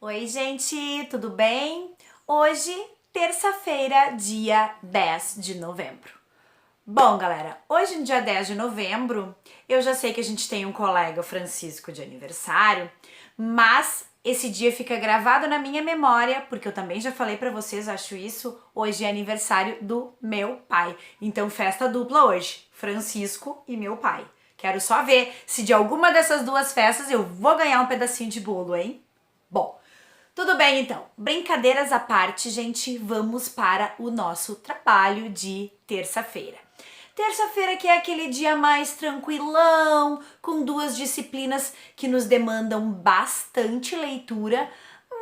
Oi, gente, tudo bem? Hoje, terça-feira, dia 10 de novembro. Bom, galera, hoje no dia 10 de novembro, eu já sei que a gente tem um colega, o Francisco, de aniversário, mas esse dia fica gravado na minha memória, porque eu também já falei pra vocês, acho isso, hoje é aniversário do meu pai. Então, festa dupla hoje, Francisco e meu pai. Quero só ver se de alguma dessas duas festas eu vou ganhar um pedacinho de bolo, hein? Bom, tudo bem então. Brincadeiras à parte, gente, vamos para o nosso trabalho de terça-feira. Terça-feira que é aquele dia mais tranquilão, com duas disciplinas que nos demandam bastante leitura,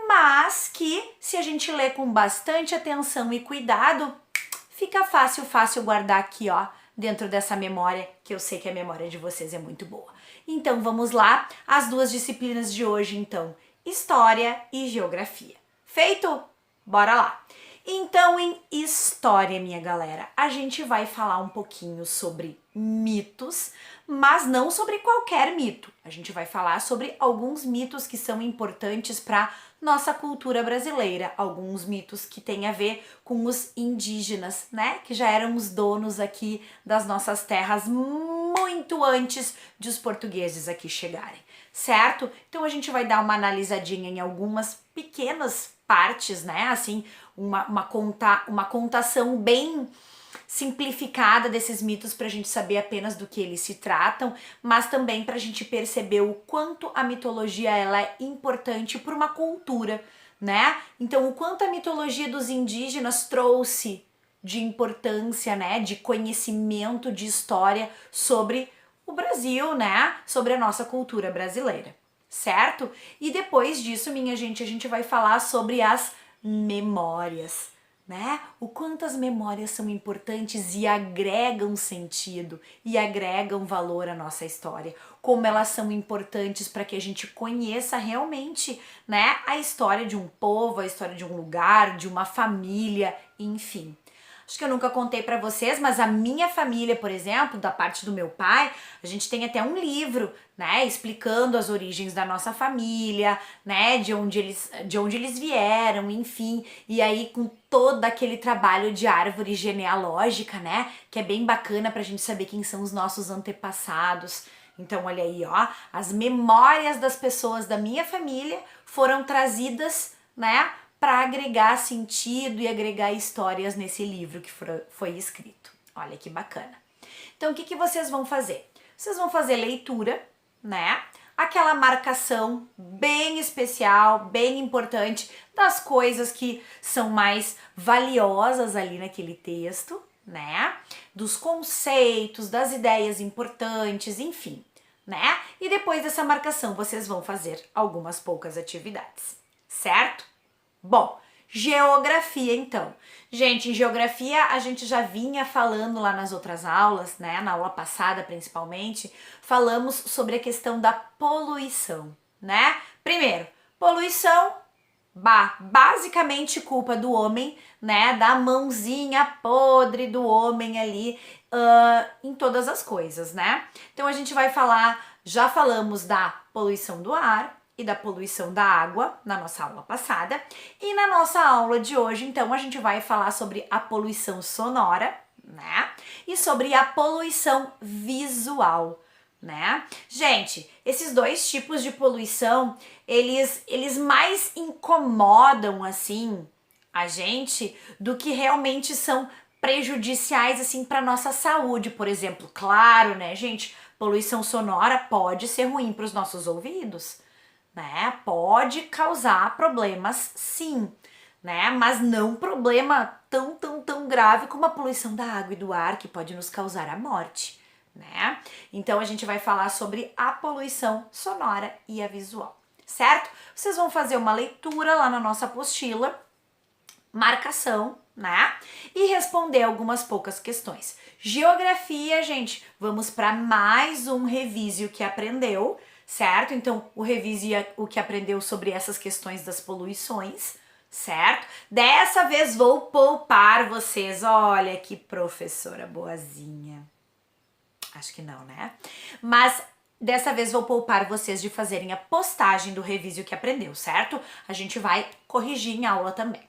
mas que, se a gente lê com bastante atenção e cuidado, fica fácil guardar aqui, ó, dentro dessa memória, que eu sei que a memória de vocês é muito boa. Então vamos lá, as duas disciplinas de hoje, então, História e Geografia. Feito? Bora lá! Então, em História, minha galera, a gente vai falar um pouquinho sobre mitos, mas não sobre qualquer mito. A gente vai falar sobre alguns mitos que são importantes para nossa cultura brasileira, alguns mitos que têm a ver com os indígenas, né? Que já eram os donos aqui das nossas terras muito antes de os portugueses aqui chegarem, certo? Então a gente vai dar uma analisadinha em algumas pequenas partes, né? Assim, uma contação bem simplificada desses mitos para a gente saber apenas do que eles se tratam, mas também para a gente perceber o quanto a mitologia ela é importante para uma cultura, né? Então, o quanto a mitologia dos indígenas trouxe de importância, né? De conhecimento, de história sobre o Brasil, né? Sobre a nossa cultura brasileira, certo? E depois disso, minha gente, a gente vai falar sobre as memórias, né? O quanto as memórias são importantes e agregam sentido e agregam valor à nossa história, como elas são importantes para que a gente conheça realmente, né, a história de um povo, a história de um lugar, de uma família, enfim. Acho que eu nunca contei pra vocês, mas a minha família, por exemplo, da parte do meu pai, a gente tem até um livro, né, explicando as origens da nossa família, né, de onde eles vieram, enfim, e aí com todo aquele trabalho de árvore genealógica, né, que é bem bacana pra gente saber quem são os nossos antepassados. Então, olha aí, ó, as memórias das pessoas da minha família foram trazidas, né, para agregar sentido e agregar histórias nesse livro que foi escrito. Olha que bacana. Então, o que vocês vão fazer? Vocês vão fazer leitura, né? Aquela marcação bem especial, bem importante das coisas que são mais valiosas ali naquele texto, né? Dos conceitos, das ideias importantes, enfim, né? E depois dessa marcação, vocês vão fazer algumas poucas atividades, certo? Bom, geografia então. Gente, em geografia a gente já vinha falando lá nas outras aulas, né? Na aula passada principalmente, falamos sobre a questão da poluição, né? Primeiro, poluição, basicamente culpa do homem, né? Da mãozinha podre do homem ali em todas as coisas, né? Então a gente vai falar, já falamos da poluição do ar e da poluição da água na nossa aula passada. E na nossa aula de hoje, então, a gente vai falar sobre a poluição sonora, né? E sobre a poluição visual, né? Gente, esses dois tipos de poluição, eles mais incomodam, assim, a gente do que realmente são prejudiciais, assim, para nossa saúde, por exemplo. Claro, né, gente? Poluição sonora pode ser ruim para os nossos ouvidos, né? Pode causar problemas, sim, né? Mas não problema tão grave como a poluição da água e do ar, que pode nos causar a morte, né? Então a gente vai falar sobre a poluição sonora e a visual, certo? Vocês vão fazer uma leitura lá na nossa apostila, marcação, né? E responder algumas poucas questões. Geografia, gente, vamos para mais um revise o que aprendeu, certo? Então, o revise o que aprendeu sobre essas questões das poluições, certo? Dessa vez vou poupar vocês. Olha que professora boazinha. Acho que não, né? Mas Dessa vez vou poupar vocês de fazerem a postagem do Revise o que aprendeu, certo? A gente vai corrigir em aula também,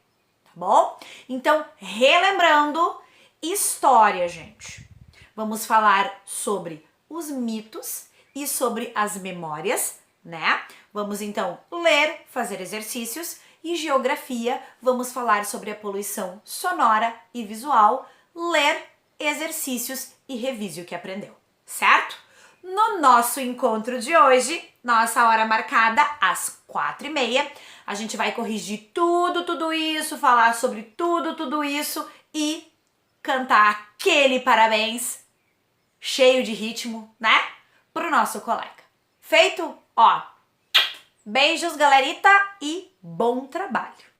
tá bom? Então, relembrando, história, gente. Vamos falar sobre os mitos e sobre as memórias, né? Vamos então ler, fazer exercícios, e geografia, vamos falar sobre a poluição sonora e visual, ler exercícios e revise o que aprendeu, certo? No nosso encontro de hoje, nossa hora marcada às 4h30, a gente vai corrigir tudo isso, falar sobre tudo isso e cantar aquele parabéns cheio de ritmo, né? Pro nosso colega. Feito? Ó, beijos, galerita, e bom trabalho!